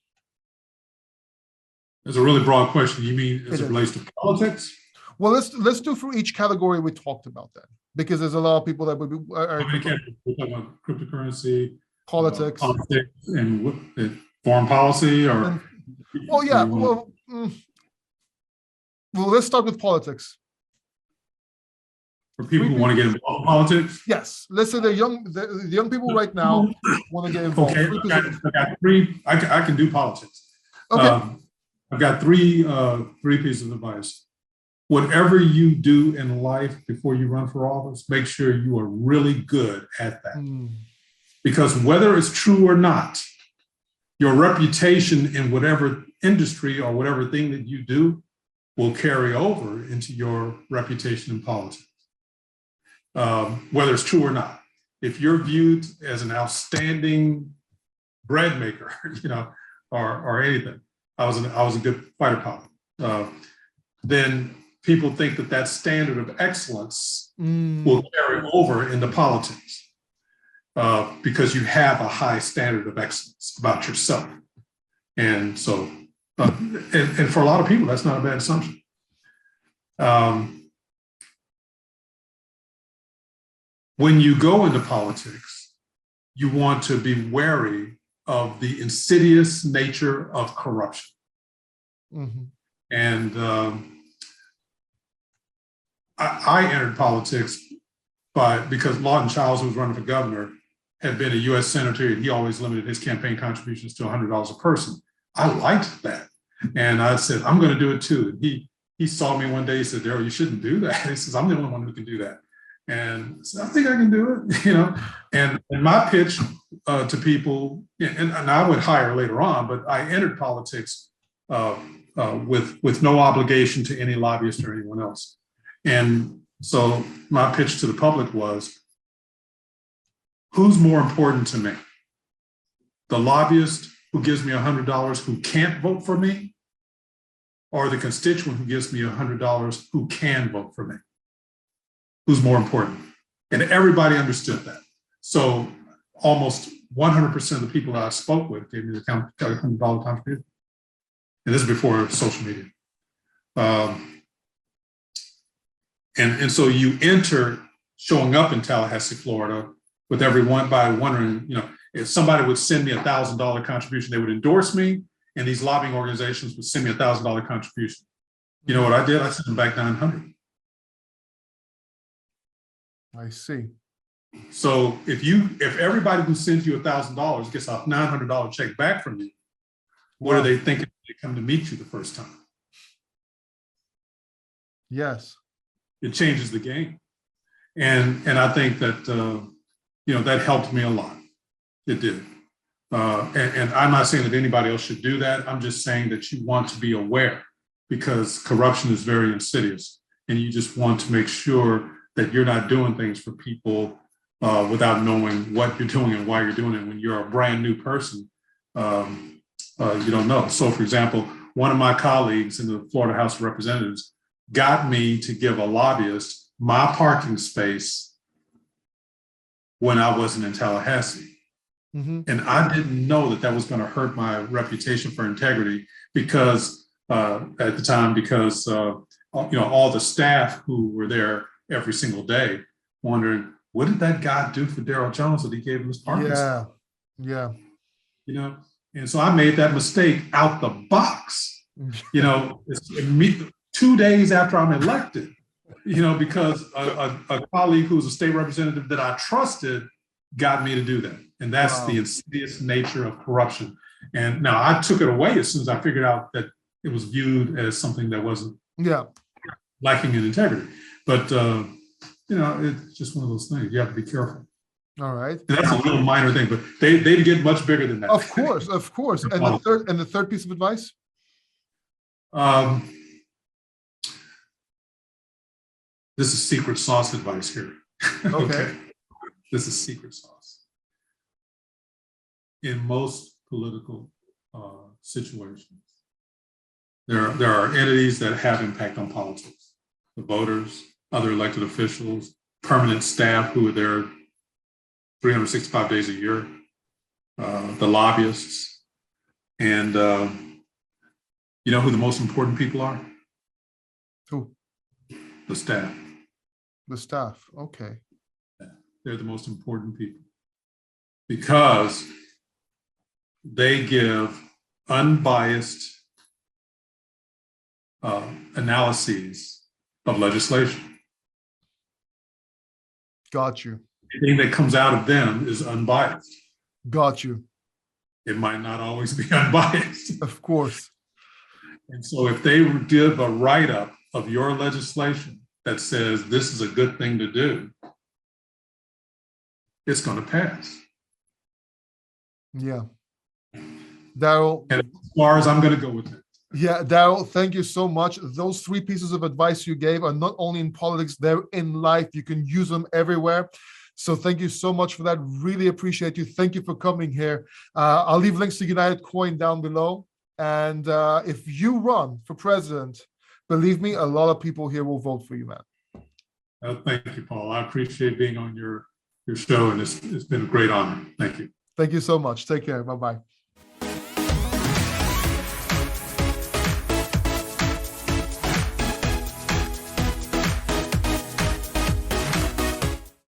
It's a really broad question. You mean as it relates to politics? Well, let's do for each category we talked about then, because there's a lot of people that would be we're talking about cryptocurrency, politics, and foreign policy, or well, let's start with politics. For people who want to get involved in politics? Yes. Let's say the young people right now want to get involved. Okay, I got 3. I can do politics. Okay. I've got 3 pieces of advice. Whatever you do in life before you run for office, make sure you are really good at that. Because whether it's true or not, your reputation in whatever industry or whatever thing that you do will carry over into your reputation in politics. Whether it's true or not. If you're viewed as an outstanding bread maker, or anything, I was a good fighter pilot, then people think that standard of excellence will carry over into politics because you have a high standard of excellence about yourself. And so, and for a lot of people, that's not a bad assumption. When you go into politics, you want to be wary of the insidious nature of corruption. And I entered politics because Lawton Childs, who was running for governor, had been a U.S. senator, and he always limited his campaign contributions to $100 a person. I liked that, and I said, I'm going to do it too. And he saw me one day. He said, Daryl, you shouldn't do that. He says, I'm the only one who can do that. And I said, I think I can do it, And my pitch to people, and I would hire later on, but I entered politics with no obligation to any lobbyist or anyone else. And so my pitch to the public was, who's more important to me? The lobbyist who gives me $100 who can't vote for me, or the constituent who gives me $100 who can vote for me? Who's more important? And everybody understood that. So almost 100% of the people that I spoke with gave me the $100 contribution. And this is before social media. And so you enter showing up in Tallahassee, Florida, with everyone by wondering, if somebody would send me $1,000 contribution, they would endorse me, and these lobbying organizations would send me $1,000 contribution. You know what I did? I sent them back 900. I see. So if everybody who sends you $1,000 gets a $900 check back from you, what are they thinking when they come to meet you the first time? Yes. It changes the game. And I think that, that helped me a lot. It did. And I'm not saying that anybody else should do that. I'm just saying that you want to be aware, because corruption is very insidious, and you just want to make sure that you're not doing things for people without knowing what you're doing and why you're doing it. When you're a brand new person, you don't know. So, for example, one of my colleagues in the Florida House of Representatives got me to give a lobbyist my parking space when I wasn't in Tallahassee. Mm-hmm. And I didn't know that was going to hurt my reputation for integrity, because at the time, because all the staff who were there every single day wondering, what did that guy do for Daryl Jones that he gave him his parking space? Yeah. And so I made that mistake out the box. It's 2 days after I'm elected. Because a colleague who's a state representative that I trusted got me to do that. And that's the insidious nature of corruption. And now I took it away as soon as I figured out that it was viewed as something that wasn't lacking in integrity. But, it's just one of those things. You have to be careful. All right. And that's a little minor thing, but they get much bigger than that. Of course. And the third piece of advice? This is secret sauce advice here. Okay. This is secret sauce. In most political situations, there are entities that have impact on politics. The voters, other elected officials, permanent staff who are there 365 days a year, the lobbyists, and you know who the most important people are? Who? The staff. The staff, okay. They're the most important people because they give unbiased analyses of legislation. Got you. Anything that comes out of them is unbiased. Got you. It might not always be unbiased. Of course. And so if they give a write-up of your legislation that says this is a good thing to do, it's going to pass. Yeah. Daryl. And as far as I'm going to go with it. Yeah, Daryl, thank you so much. Those 3 pieces of advice you gave are not only in politics, they're in life. You can use them everywhere. So thank you so much for that. Really appreciate you. Thank you for coming here. I'll leave links to United Coin down below. And if you run for president, believe me, a lot of people here will vote for you, man. Thank you, Paul. I appreciate being on your show, and it's been a great honor. Thank you. Thank you so much. Take care. Bye-bye.